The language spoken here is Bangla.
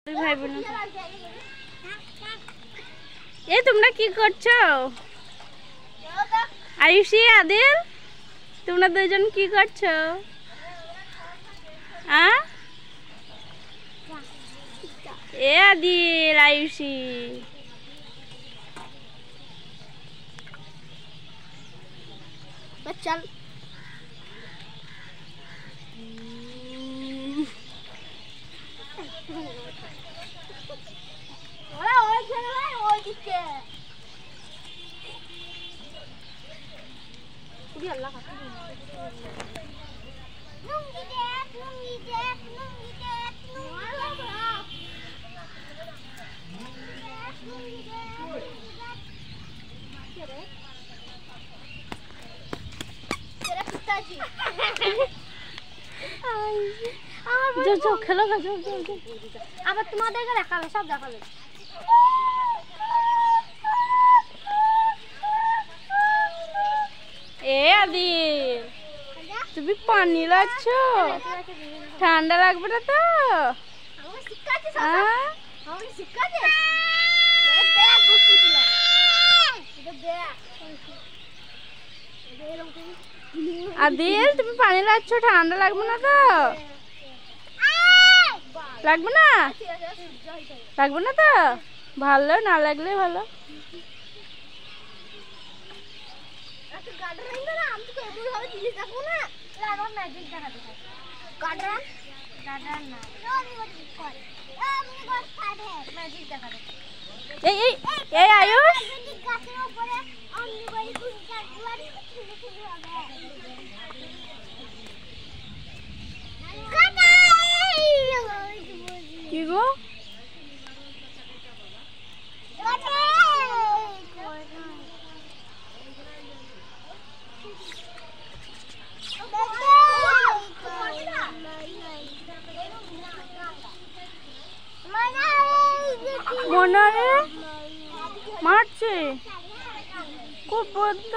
ভাই বোন এই তোমরা কি করছো? আয়ুষী, আদিল, তোমরা দুজন কি করছো? এ আদিল, আয়ুষী, চল। খেলো আবার তোমাদেরকে দেখাবে, সব দেখাবে। এ আদিল, তুমি পানি লাগছ, ঠান্ডা লাগবে না তো? আদিল, তুমি পানি লাগছ, ঠান্ডা লাগবে না তো? লাগবে না? লাগবে না তো? ভালো, না লাগলে ভালো। এই আয়ুষ, কি গো? মনে মারছে খুব বদ্ধ।